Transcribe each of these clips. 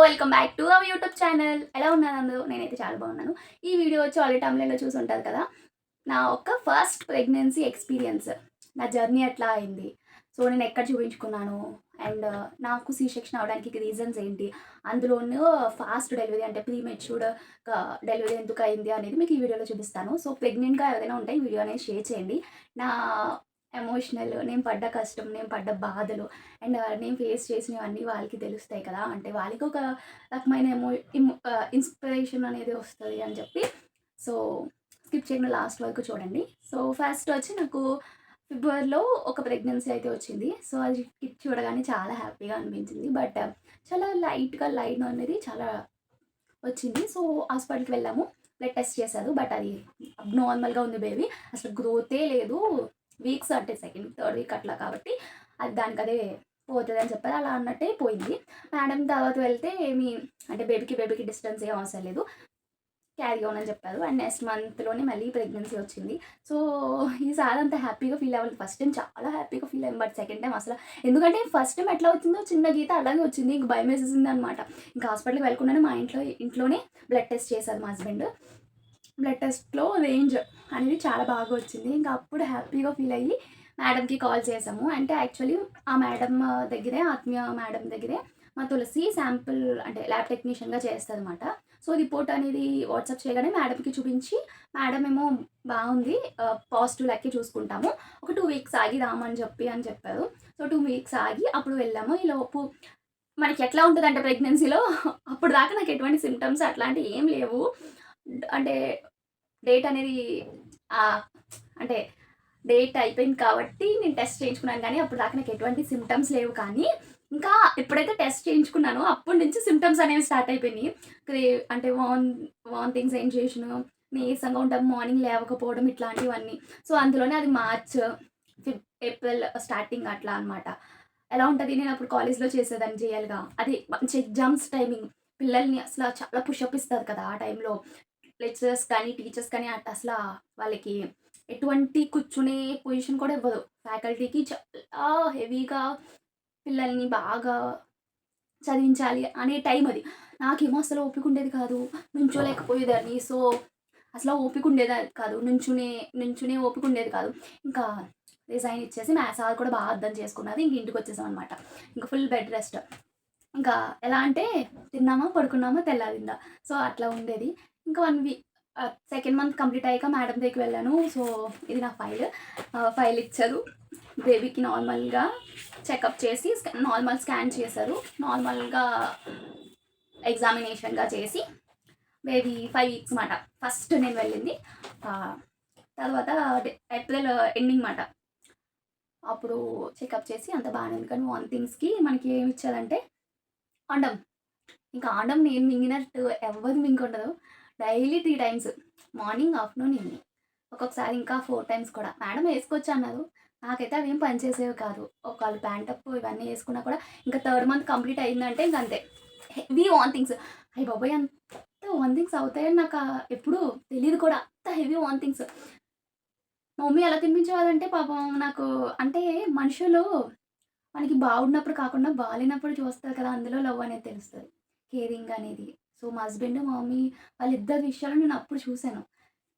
Welcome back to our YouTube channel. ఎలా ఉన్నారు అందరూ? నేనైతే చాలా బాగున్నాను. ఈ వీడియో వచ్చి ఆల్రెడీ టైమ్‌లైన్‌లో చూసి ఉంటారు కదా! నా ఫస్ట్ ప్రెగ్నెన్సీ ఎక్స్‌పీరియన్స్. నా జర్నీ ఎట్లా అయింది? సో, నేను ఎక్కడ చూపించుకున్నాను? అండ్ నాకు సి సెక్షన్ అవ్వడానికి రీజన్స్ ఏంటి? అందులోను ఫాస్ట్ డెలివరీ అంటే ప్రీమెచ్యూర్డ్ డెలివరీ ఎందుకు అయింది అనేది మీకు ఈ వీడియోలో చూపిస్తాను. సో, ప్రెగ్నెంట్‌గా ఎవరైనా ఉంటే ఈ వీడియో అనేది షేర్ చేయండి. నా ఎమోషనల్, నేను పడ్డ కష్టం, నేను పడ్డ బాధలు అండ్ నేను ఫేస్ చేసినవన్నీ వాళ్ళకి తెలుస్తాయి కదా! అంటే వాళ్ళకి ఒక రకమైన ఇన్‌స్పిరేషన్ అనేది వస్తది అని చెప్పి. సో, స్కిప్ చేయకుండా లాస్ట్ వరకు చూడండి. సో, ఫస్ట్ వచ్చి నాకు ఫిబ్రవరిలో ఒక ప్రెగ్నెన్సీ అయితే వచ్చింది. సో, అది కిట్ చూడగానే చాలా హ్యాపీగా అనిపించింది. బట్ చాలా లైట్‌గా లైన్ అనేది చాలా వచ్చింది. సో, హాస్పిటల్‌కి వెళ్ళాము. బ్లడ్ టెస్ట్ చేశారు. బట్ అది అబ్‌నార్మల్‌గా ఉంది బేబీ. అసలు గ్రోతే లేదు. వీక్స్ అంటే సెకండ్, థర్డ్ వీక్ అట్లా కాబట్టి అది దానికదే పోతదని చెప్పారు. అలా అన్నట్టే పోయింది. మేడం తర్వాత వెళ్తే అంటే బేబీకి డిస్టెన్స్ ఏం అవసరం లేదు. క్యారీ ఆన్ అని చెప్పారు. అండ్ నెక్స్ట్ మంత్‌లోనే మళ్ళీ ప్రెగ్నెన్సీ వచ్చింది. సో, ఈసారి అంత హ్యాపీగా ఫీల్ అవ్వలేదు. ఫస్ట్ టైమ్ చాలా హ్యాపీగా ఫీల్ అయ్యాను. బట్ సెకండ్ టైమ్ అసల ఎందుకంటే ఫస్ట్ టైమ్ ఎట్లా వచ్చిందో చిన్న గీత అలాగే వచ్చింది. ఇంక భయమేసేసిందనమాట. ఇంకా హాస్పిటల్‌కి వెళ్ళకుండానే మా ఇంట్లోనే బ్లడ్ టెస్ట్ చేశారు మా హస్బెండ్. బ్లడ్ టెస్ట్‌లో రేంజ్ అనేది చాలా బాగా వచ్చింది. ఇంకా అప్పుడు హ్యాపీగా ఫీల్ అయ్యి మేడంకి కాల్ చేసాము. అంటే యాక్చువల్లీ ఆ మేడం దగ్గరే ఆత్మీయ మేడం దగ్గరే మా తులసి శాంపుల్ అంటే ల్యాబ్ టెక్నీషియన్‌గా చేస్తదనమాట. సో, రిపోర్ట్ అనేది వాట్సాప్ చేయగానే మేడంకి చూపించి, మేడం ఏమో బావుంది. పాజిటివ్ లెక్కే చూసుకుంటాము. ఒక 2 వీక్స్ ఆగి అని చెప్పారు. సో, 2 వీక్స్ ఆగి అప్పుడు వెళ్ళాము. ఈలోపు మనకి ఎట్లా ఉంటదంటే ప్రెగ్నెన్సీలో అప్పటిదాకా నాకు ఎటువంటి సింప్టమ్స్ అట్లాంటివి ఏం లేవు. అంటే డేట్ అనేది ఆహ్, అంటే డేట్ అయిపోయింది కాబట్టి నేను టెస్ట్ చేయించుకున్నాను గానీ, అప్పటిదాకా నాకు ఎటువంటి సింప్టమ్స్ లేవు కానీ, ఇంకా ఎప్పుడైతే టెస్ట్ చేయించుకున్నానో అప్పటి నుంచి సింప్టమ్స్ అనేవి స్టార్ట్ అయిపోయినియి. అంటే వామిటింగ్ సెన్సేషను, నీరసంగా ఉండడం, మార్నింగ్ లేవకపోవడం ఇట్లాంటివన్నీ. సో, అందులోనే అది మార్చ్, ఏప్రిల్ స్టార్టింగ్ అట్లా అనమాట. ఎలా ఉంటది నేనప్పుడు కాలేజ్‌లో చేసేదాన్ని జేఎల్‌గా. అది మంచి ఎగ్జామ్స్ టైమింగ్. పిల్లల్ని అసల చాలా పుషప్ ఇస్తారు కదా! ఆ టైంలో. లెక్చరర్స్ కానీ, టీచర్స్ కానీ అసలా వాళ్ళకి ఎటువంటి కూర్చునే పొజిషన్ కూడా ఇవ్వదు. ఫ్యాకల్టీకి చాలా హెవీగా పిల్లల్ని బాగా చదివించాలి అనే టైం అది. నాకేమో అసలు ఓపిక ఉండేది కాదు. నుంచోలేకపోయేదాన్ని. సో, అసల ఓపిక ఉండేది కాదు. నుంచునే ఓపిక ఉండేది కాదు. ఇంకా రిజైన్ ఇచ్చేసి మా సార్ కూడా బాగా అర్థం చేసుకున్నారు. ఇంక ఇంటికొచ్చేసామనమాట. ఇంక ఫుల్ బెడ్ రెస్ట్. ఇంకా ఎలా అంటే తిన్నామా, పడుకున్నామా, తెల్లారిందా. సో, అట్లా ఉండేది. ఇంకా 1 వీక్ సెకండ్ మంత్ కంప్లీట్ అయ్యాక మేడం దగ్గరికి వెళ్ళాను. సో, ఇది నా ఫైల్. ఫైల్ ఇచ్చారు. బేబీకి నార్మల్‌గా చెకప్ చేసి నార్మల్ స్కాన్ చేశారు. నార్మల్‌గా ఎగ్జామినేషన్‌గా చేసి బేబీ 5 వీక్స్ మాట. ఫస్ట్ నేను వెళ్ళింది. ఆహ్, తర్వాత ఏప్రిల్ ఎండింగ్ మాట. అప్పుడు చెకప్ చేసి అంతా బానే ఉంది. కానీ వామిటింగ్స్‌కి మనకి ఏమిచ్చారంటే అండం. ఇంకా అండం నేను మింగినట్టు ఎవ్వరు మింగుండదు. Daily 3 times. Morning, afternoon, evening. ఒక్కొక్కసారి ఇంకా 4 టైమ్స్ కూడా. మేడం ఏసుకోవచ్చన్నారు. నాకైతే అవేం పనిచేసేవి కాదు. ఒకవేళ ప్యాంటప్ ఇవన్నీ ఏసుకున్నా కూడా ఇంకా థర్డ్ మంత్ కంప్లీట్ అయిందంటే ఇంకంతే. Heavy vomitings. అయ్య బాబోయ్! అంత వామిటింగ్స్ అవుతాయని నాకు ఎప్పుడు తెలీదు కూడా. అంత హెవీ వామిటింగ్స్. మా మమ్మీ ఎలా తినిపించేవాళ్ళంటే పాపం నాకు అంటే మనుషులు మనకి బాగున్నప్పుడు కాకుండా బాలేనప్పుడు చూస్తారు కదా! అందులో లవ్ అనేది తెలుస్తది. కేరింగ్ అనేది. సో, మా హస్బెండ్, మా మమ్మీ వాళ్ళిద్దరి విషయాలు నేను అప్పుడు చూసాను.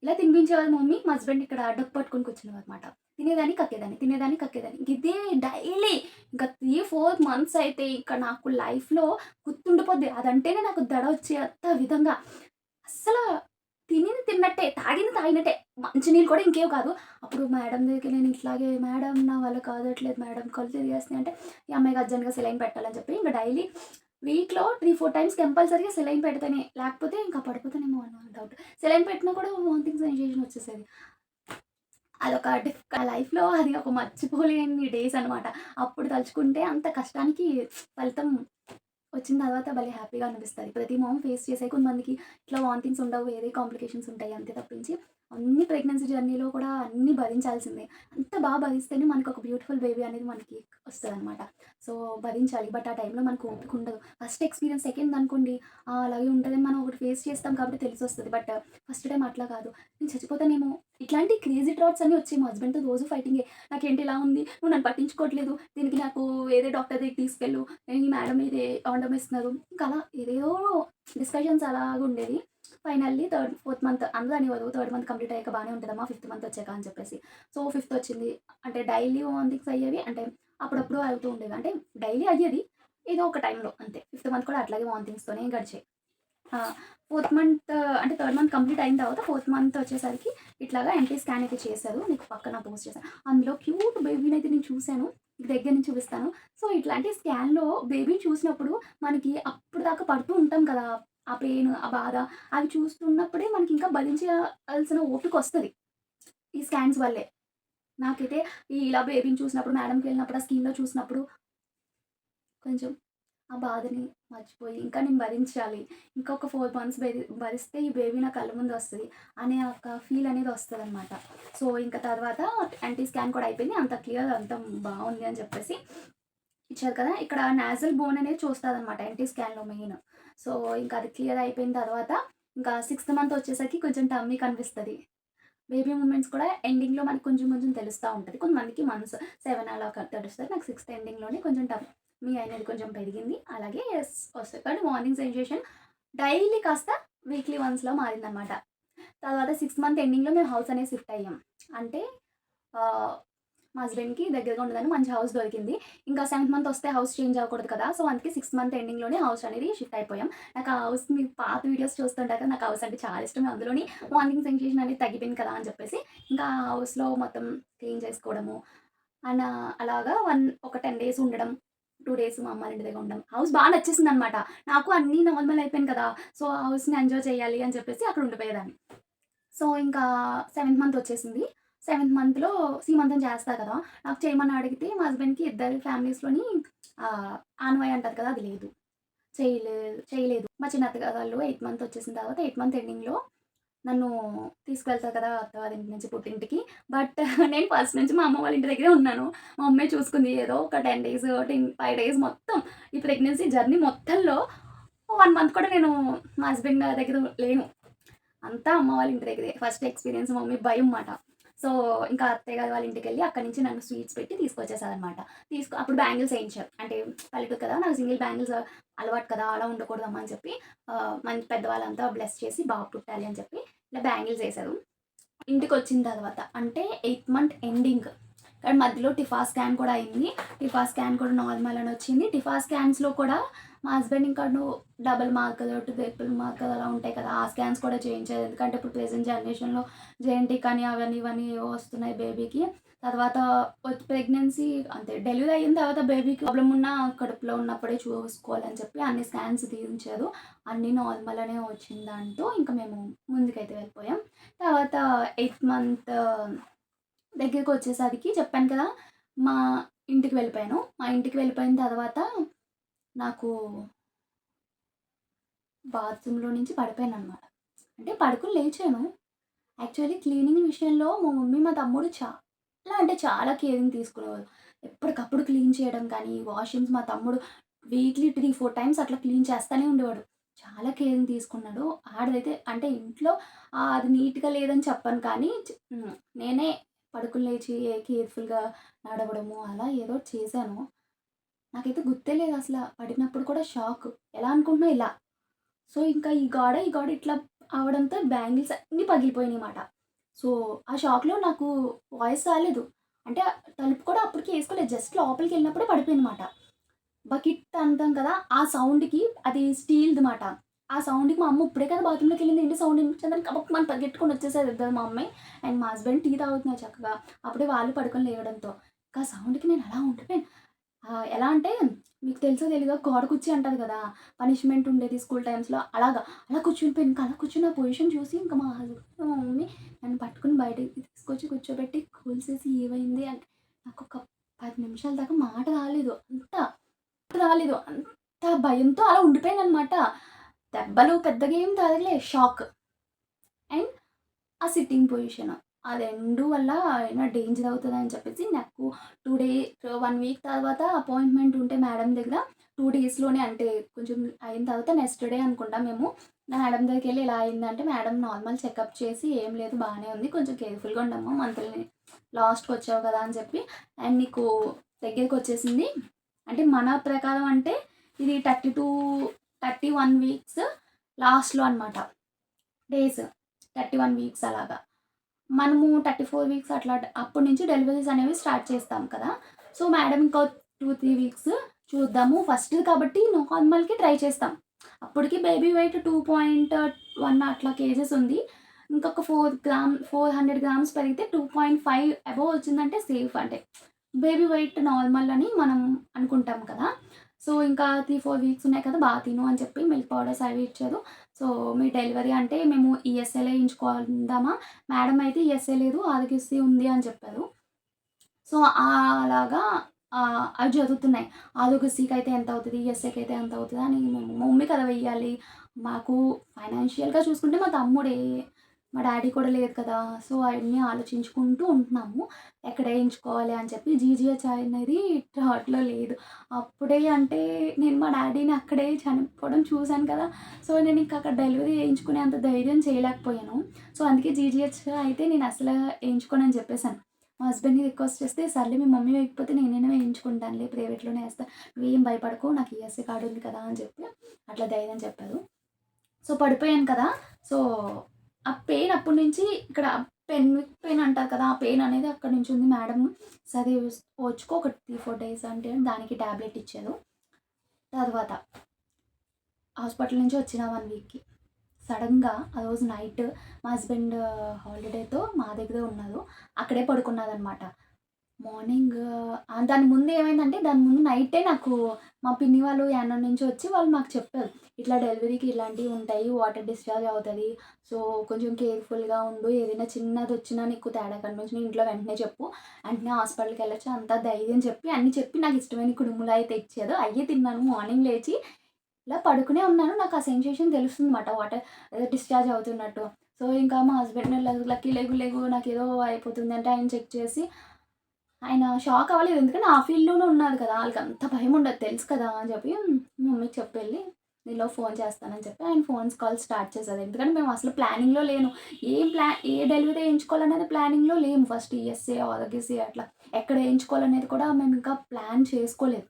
ఇలా తినిపించేవాళ్ళు మా మమ్మీ. మా హస్బెండ్ ఇక్కడ డొక్కు పట్టుకొని కూర్చునేవారనమాట. తినేదాన్ని, కక్కేదాన్ని. తినేదాన్ని, కక్కేదాన్ని. ఇదే డైలీ ఇంకా 3, 4 మంత్స్ అయితే ఇక నాకు లైఫ్‌లో గుర్తుండిపోద్ది. అదంటేనే నాకు దడ వచ్చేంత విధంగా అస్సల తినింది తిన్నట్టే, తాగింది తాగినట్టే. మంచినీళ్ళు కూడా ఇంకేవి కాదు. అప్పుడు మేడం దగ్గరికి నేను ఇట్లాగే మేడం నా వల్ల కావట్లేదు మేడం కళ్ళు తిరిగేస్తున్నాయి అంటే, ఈ అమ్మాయికి అర్జెంట్‌గా సెలైన్ పెట్టాలని చెప్పి ఇంక డైలీ వీక్‌లో 3, 4 టైమ్స్ కంపల్సరీగా సెలైన్ పెడితేనే, లేకపోతే ఇంకా పడిపోతానేమో అన్న డౌట్. సెలైన్ పెట్టినా కూడా వామిటింగ్ సెన్సేషన్ వచ్చేసేది. అదొక నా లైఫ్‌లో అది ఒక మర్చిపోలేని డేస్ అనమాట. అప్పుడు తలుచుకుంటే అంత కష్టానికి ఫలితం వచ్చిన తర్వాత భలే హ్యాపీగా అనిపిస్తది. ప్రతి మామ్ ఫేస్ చేసే కొంతమందికి ఇట్లా వామిటింగ్స్ ఉండవు. వేరే కాంప్లికేషన్స్ ఉంటాయి అంతే తప్పించి, అన్ని ప్రెగ్నెన్సీ జర్నీలో కూడా అన్నీ భరించాల్సిందే. అంత భరిస్తేనే మనకొక బ్యూటిఫుల్ బేబీ అనేది మనకి వస్తదనమాట. సో, భరించాలి. బట్ ఆ టైంలో మనకు ఓపిక ఉండదు. ఫస్ట్ ఎక్స్‌పీరియన్స్ సెకండ్ అనుకోండి అలాగే ఉంటదని మనం ఒకటి ఫేస్ చేస్తాం కాబట్టి తెలిసొస్తది. బట్ ఫస్ట్ టైమ్ అట్లా కాదు. నేను చచ్చిపోతానేమో ఇట్లాంటి క్రేజీ థాట్స్ అన్నీ వచ్చాయి. మా హస్బెండ్‌తో రోజు ఫైటింగే. నాకేంటి ఇలా ఉంది? నువ్వు నన్ను పట్టించుకోవట్లేదు. దీనికి నాకు వేరే డాక్టర్ దగ్గరికి తీసుకెళ్ళు. ఈ మేడం ఇది అవండం ఇస్తున్నారు. ఇంకా అలా ఏదేదో డిస్కషన్స్ అలాగుండేది. ఫైనల్లీ ఫోర్త్ మంత్ అందరూ అనేవారు థర్డ్ మంత్ కంప్లీట్ అయ్యాక బానే ఉంటదమ్మా ఫిఫ్త్ మంత్ వచ్చాక అని చెప్పేసి. సో, ఫిఫ్త్ వచ్చింది. అంటే డైలీ వామిటింగ్స్ అయ్యేవి. అంటే అప్పుడప్పుడు అవుతూ ఉండేవి. అంటే డైలీ అయ్యేది. ఏదో ఒక టైంలో అంతే. ఫిఫ్త్ మంత్ కూడా అట్లాగే వామిటింగ్స్‌తోనే గడిచాయి. ఆ! ఫోర్త్ మంత్ అంటే థర్డ్ మంత్ కంప్లీట్ అయిన తర్వాత ఫోర్త్ మంత్ వచ్చేసరికి ఇట్లాగా ఎంపీ స్కాన్ అయితే చేశారు. నీకు పక్కన పోస్ట్ చేశాను. అందులో క్యూట్ బేబీనైతే నేను చూసాను. మీకు దగ్గర నుంచి చూపిస్తాను. సో, ఇట్లాంటి స్కాన్‌లో బేబీని చూసినప్పుడు మనకి అప్పటిదాకా పడుతూ ఉంటాం కదా! ఆ పెయిన్, ఆ బాధ అవి చూస్తున్నప్పుడే మనకింకా భరించాల్సిన ఓపికొస్తది. ఈ స్కాన్స్ వల్లే. నాకైతే ఇలా బేబీని చూసినప్పుడు మేడంకెళ్ళినప్పుడు ఆ స్కీమ్‌లో చూసినప్పుడు కొంచెం ఆ బాధని మర్చిపోయి ఇంకా నేను భరించాలి. ఇంకొక 4 మంత్స్ భరిస్తే ఈ బేబీ నా కళ్ళ ముందు వస్తది అనే ఒక ఫీల్ అనేది వస్తదనమాట. సో, ఇంక తర్వాత ఎన్‌టీ స్కాన్ కూడా అయిపోయింది. అంతా క్లియర్ అంతా బావుంది అని చెప్పేసి ఇచ్చారు కదా! ఇక్కడ నాసల్ బోన్ అనేది చూస్తాదనమాట ఎన్‌టీ స్కాన్‌లో మెయిన్. సో, ఇంకా అది క్లియర్ అయిపోయిన తర్వాత ఇంకా సిక్స్త్ మంత్ వచ్చేసరికి కొంచెం టమ్మీ కనిపిస్తది. బేబీ మూమెంట్స్ కూడా ఎండింగ్‌లో మనకు కొంచెం కొంచెం తెలుస్తా ఉంటది. కొంతమందికి మంత్స్ 7 అలా తెలుస్తది. నాకు సిక్స్త్ ఎండింగ్‌లోనే కొంచెం టమ్మీ అనేది కొంచెం పెరిగింది. అలాగే వస్తది. కానీ మార్నింగ్ సెన్సేషన్ డైలీ కాస్త వీక్లీ వన్స్‌లా మారిందనమాట. తర్వాత సిక్స్త్ మంత్ ఎండింగ్‌లో మేము హౌస్ అనేది షిఫ్ట్ అయ్యాం. అంటే ఆహ్, మా హస్బెండ్‌కి దగ్గరగా ఉండదని మంచి హౌస్ దొరికింది. ఇంకా సెవెంత్ మంత్ వస్తే హౌస్ చేంజ్ అవ్వకూడదు కదా! సో, అందుకే సిక్స్త్ మంత్ ఎండింగ్‌లోనే హౌస్ అనేది షిఫ్ట్ అయిపోయాం. నాకు ఆ హౌస్ మీరు పాత వీడియోస్ చూస్తుంటారు కదా! నాకు హౌస్ అంటే చాలా ఇష్టం. అందులోని మార్నింగ్ సెన్సేషన్ అనేది తగ్గిపోయింది కదా! అని చెప్పేసి ఇంకా ఆ హౌస్‌లో మొత్తం క్లీన్ చేసుకోవడము అండ్ అలాగా ఒక 10 డేస్ ఉండడం. 2 డేస్ మా అమ్మ వాళ్ళ ఇంటి దగ్గర ఉండడం. హౌస్ బా నచ్చేసిందనమాట. నాకు అన్నీ నార్మల్ అయిపోయాను కదా! సో, ఆ హౌస్‌ని ఎంజాయ్ చేయాలి అని చెప్పేసి అక్కడ ఉండిపోయేదాన్ని. సో, ఇంకా సెవెంత్ మంత్ వచ్చేసింది. సెవెంత్ మంత్‌లో సీమంతం చేస్తారు కదా! నాకు చేయమని అడిగితే మా హస్బెండ్‌కి ఇద్దరి ఫ్యామిలీస్‌లోని ఆహ్, ఆనవాయి అంటారు కదా! అది లేదు. చేయలేదు. మా చిన్న అత్తగారు ఎయిత్ మంత్ వచ్చేసిన తర్వాత ఎయిత్ మంత్ ఎండింగ్‌లో నన్ను తీసుకెళ్తారు కదా! అత్తవారింటి నుంచి పుట్టింటికి. బట్ నేను ఫస్ట్ నుంచి మా అమ్మ వాళ్ళ ఇంటి దగ్గరే ఉన్నాను. మా అమ్మే చూసుకుంది. ఏదో ఒక 10 డేస్, 5 డేస్ మొత్తం ఈ ప్రెగ్నెన్సీ జర్నీ మొత్తంలో 1 మంత్ కూడా నేను మా హస్బెండ్ దగ్గర లేను. అంతా అమ్మ వాళ్ళ ఇంటి దగ్గరే. ఫస్ట్ ఎక్స్‌పీరియన్స్ మమ్మీ భయం మాట. సో, ఇంకా అత్తయ్య గారు వాళ్ళ ఇంటికెళ్ళి అక్కడి నుంచి నన్ను స్వీట్స్ పెట్టి తీసుకొచ్చేసారనమాట. అప్పుడు బ్యాంగిల్స్ ఏయించారు. అంటే పల్లెటూరు కదా! నాకు సింగిల్ బ్యాంగిల్స్ అలవాటు కదా! అలా ఉండకూడదమ్మా అని చెప్పి మంచి పెద్దవాళ్ళంతా బ్లెస్ చేసి బాబు పుట్టాలి అని చెప్పి ఇలా బ్యాంగిల్స్ ఏసారు. ఇంటికొచ్చిన తర్వాత అంటే ఎయిత్ మంత్ ఎండింగ్. కానీ మధ్యలో టిఫా స్కాన్ కూడా అయింది. టిఫా స్కాన్ కూడా నార్మల్ అని వచ్చింది. టిఫా స్కాన్స్‌లో కూడా మా హస్బెండ్ ఇంకా డబుల్ మార్కర్, ట్రిపుల్ మార్కర్ అలా ఉంటాయి కదా! ఆ స్కాన్స్ కూడా చేయించారు. ఎందుకంటే ఇప్పుడు ప్రెజెంట్ జనరేషన్‌లో జెనెటిక్ అని అవన్నీ ఇవన్నీ ఏవో వస్తున్నాయి బేబీకి. తర్వాత ప్రెగ్నెన్సీ అంటే డెలివరీ అయిన తర్వాత బేబీకి ప్రాబ్లమ్ ఉన్నా కడుపులో ఉన్నప్పుడే చూసుకోవాలని చెప్పి అన్ని స్కాన్స్ తీయించారు. అన్నీ నార్మల్ అనే వచ్చిన దాంతో ఇంకా మేము ముందుకైతే వెళ్ళిపోయాం. తర్వాత ఎయిత్ మంత్ దగ్గరికొచ్చేసరికి చెప్పాను కదా! మా ఇంటికి వెళ్ళిపోయాను. మా ఇంటికి వెళ్ళిపోయిన తర్వాత నాకు బాత్రూమ్‌లో నుంచి పడిపోయాననమాట. అంటే పడుకొని లేచాను. యాక్చువల్లీ క్లీనింగ్ విషయంలో మా మమ్మీ, మా తమ్ముడు చాలా అంటే చాలా కేరింగ్ తీసుకునేవారు. ఎప్పటికప్పుడు క్లీన్ చేయడం కానీ, వాష్‌రూమ్స్ మా తమ్ముడు వీక్లీ 3, 4 టైమ్స్ అట్లా క్లీన్ చేస్తానే ఉండేవాడు. చాలా కేరింగ్ తీసుకున్నాడు. ఆడిదైతే అంటే ఇంట్లో అది నీట్‌గా లేదని చెప్పను కానీ నేనే పడుకొని లేచి కేర్‌ఫుల్‌గా నడవడము అలా ఏదో ఒకటి చేశాను. నాకైతే గుర్తే లేదసల. పడినప్పుడు కూడా షాక్. ఎలా అనుకుంటున్నావు ఇలా. సో, ఇంకా ఈ గోడ ఇట్లా అవ్వడంతో బ్యాంగిల్స్ అన్నీ పగిలిపోయినాయిమాట. సో, ఆ షాక్‌లో నాకు వాయిస్ రాలేదు. అంటే తలుపు కూడా అప్పటికి ఏసుకోలేదు. జస్ట్ లోపలికెళ్ళినప్పుడే పడిపోయిందన్నమాట. బకెట్ అంటాం కదా! ఆ సౌండ్‌కి అది స్టీల్‌ది మాట. ఆ సౌండ్‌కి మా అమ్మ ఇప్పుడే కదా బాత్రూమ్‌లోకెళ్ళింది ఏంటి సౌండ్ వినిపించిందని గబుక్కుమని పరిగెట్టుకొని వచ్చేసారు ఇద్దరు మా అమ్మాయి అండ్ మా హస్బెండ్ టీ తాగుతున్నారు చక్కగా. అప్పుడే వాళ్ళు పడుకొని లేవడంతో. ఇంకా ఆ సౌండ్‌కి నేను అలా ఉండిపోయాను. ఎలా అంటే మీకు తెలుసో తెలీదో గోడ కుర్చీ అంటారు కదా! పనిష్మెంట్ ఉండేది స్కూల్ టైమ్స్‌లో అలాగా. అలా కూర్చునిపోయాను. ఇంకా అలా కూర్చున్న పొజిషన్ చూసి ఇంకా మా హస్బెండ్, మా మమ్మీ నన్ను పట్టుకొని బయటకి తీసుకొచ్చి కూర్చోబెట్టి కూల్చేసి ఏమైంది అంటే నాకొక 10 నిమిషాల దాకా మాట రాలేదు. అంత భయంతో అలా ఉండిపోయాననమాట. దెబ్బలు పెద్దగా ఏం తగలే షాక్. అండ్ ఆ సిట్టింగ్ పొజిషన్. ఆ 2 వల్ల ఏమైనా డేంజర్ అవుతదని చెప్పేసి నాకు 1 వీక్ తర్వాత అపాయింట్‌మెంట్ ఉంటే మేడం దగ్గర 2 డేస్‌లోనే అంటే కొంచెం అయిన తర్వాత నెక్స్ట్ డే అనుకుంటా మేము మేడం దగ్గరికెళ్ళి ఇలా అయిందంటే మేడం నార్మల్ చెకప్ చేసి ఏం లేదు బానే ఉంది. కొంచెం కేర్‌ఫుల్‌గా ఉండమ్మా మంత్‌లని లాస్ట్‌కొచ్చావు కదా అని చెప్పి అండ్ నీకు దగ్గరికొచ్చేసింది. అంటే మన ప్రకారం అంటే ఇది 31 వీక్స్ లాస్ట్‌లో అనమాట డేస్. 31 వీక్స్ అలాగా. మనము 34 వీక్స్ అట్లా అప్పటి నుంచి డెలివరీస్ అనేవి స్టార్ట్ చేస్తాం కదా! సో, మేడం ఇంకో 2, 3 వీక్స్ చూద్దాము. ఫస్ట్‌ది కాబట్టి నార్మల్‌కి ట్రై చేస్తాం. అప్పటికి బేబీ వెయిట్ 2.1 అట్లా కేజెస్ ఉంది. ఇంకొక 400 గ్రామ్స్ పెరిగితే 2.5 అబోవ్ వచ్చిందంటే సేఫ్ అంటే బేబీ వెయిట్ నార్మల్ అని మనం అనుకుంటాం కదా! సో, ఇంకా 3, 4 వీక్స్ ఉన్నాయి కదా! తిను అని చెప్పి మిల్క్ పౌడర్స్ అవి ఇచ్చారు. సో, మీ డెలివరీ అంటే మేము ఈఎస్ఐలో ఏయించుకుందామా? మేడం అయితే ఈఎస్ఐ లేదు ఆరోగ్యశ్రీ ఉంది అని చెప్పారు. సో, అలాగా అవి జరుగుతున్నాయి. ఆరోగ్యశ్రీకైతే ఎంతవుతది? ఈఎస్ఐకైతే ఎంతవుతది? అని మా మమ్మీ కదా వెయ్యాలి. మాకు ఫైనాన్షియల్‌గా చూసుకుంటే మా తమ్ముడే. మా డ్యాడీ కూడా లేదు కదా! సో, అయన్నీ ఆలోచించుకుంటూ ఉంటున్నాము. ఎక్కడ ఏయించుకోవాలి అని చెప్పి జీజీహెచ్ అనేది థాట్‌లో లేదు. అప్పుడే అంటే నేను మా డ్యాడీని అక్కడే చనిపోవడం చూసాను కదా! సో, నేను ఇంక అక్కడ డెలివరీ చేయించుకునే అంత ధైర్యం చేయలేకపోయాను. సో, అందుకే జీజీహెచ్ అయితే నేను అసలు ఏయించుకోనని చెప్పేసాను. మా హస్బెండ్‌ని రిక్వెస్ట్ చేస్తే, "సర్లే మీ మమ్మీ వేయకపోతే నేనైనా వేయించుకుంటానులే ప్రైవేట్‌లోనే ఏస్తా. నువ్వేం భయపడకు నాకు ఈఎస్ఐ కార్డ్ ఉంది కదా!" అని చెప్పి అట్లా ధైర్యం చెప్పారు. సో, పడిపోయాను కదా! సో, ఆ పెయిన్ అప్పటి నుంచి ఇక్కడ పెయిన్ అంటారు కదా! ఆ పెయిన్ అనేది అక్కడి నుంచి ఉంది. మేడం సరే ఓర్చుకో ఒక 3, 4 డేస్ అంటే దానికి టాబ్లెట్ ఇచ్చారు. తర్వాత హాస్పిటల్ నుంచి వచ్చిన 1 వీక్‌కి సడెన్‌గా ఆ రోజు నైట్ మా హస్బెండ్ హాలిడేతో మా దగ్గరే ఉన్నారు. అక్కడే పడుకున్నారనమాట. మార్నింగ్ దాని ముందు ఏమైందంటే, దాని ముందు నైటే నాకు మా పిన్ని వాళ్ళు యానం నుంచి వచ్చి వాళ్ళు మాకు చెప్పారు. ఇట్లా డెలివరీకి ఇలాంటివి ఉంటాయి. వాటర్ డిశ్చార్జ్ అవుతది. సో, కొంచెం కేర్‌ఫుల్‌గా ఉండు. ఏదైనా చిన్నదొచ్చినా నీకు తేడా కనిపించినా ఇంట్లో వెంటనే చెప్పు. వెంటనే హాస్పిటల్‌కెళ్ళొచ్చు. అంతా ధైర్యం చెప్పి అన్నీ చెప్పి నాకు ఇష్టమైన కుడుములయితే ఇచ్చారు. అయ్యే తిన్నాను. మార్నింగ్ లేచి ఇలా పడుకునే ఉన్నాను. నాకు ఆ సెన్సేషన్ తెలుస్తుందన్నమాట. వాటర్ ఏదో డిశ్చార్జ్ అవుతున్నట్టు. సో, ఇంకా మా హస్బెండ్ లక్కీ లెగు లెగు నాకేదో అయిపోతుంది అంటే ఆయన చెక్ చేసి ఆయన షాక్ అవ్వలేదు. ఎందుకంటే ఆ ఫీల్డ్‌లోనే ఉన్నారు కదా! ఆళ్ళకంత భయముండదు తెలుసు కదా! అని చెప్పి మా మమ్మీకి చెప్పెళ్ళి ఈలోపు ఫోన్ చేస్తానని చెప్పి ఆయన ఫోన్స్ కాల్ స్టార్ట్ చేశారు. ఎందుకంటే మేము అసలు ప్లానింగ్‌లో లేను. ఏ డెలివరీ ఏయించుకోవాలనేది ప్లానింగ్‌లో లేము. ఫస్ట్ ఈఎస్ఏ, ఆరోగ్యశ్రీ అట్లా ఎక్కడ ఏయించుకోవాలనేది కూడా మేము ఇంకా ప్లాన్ చేసుకోలేదు.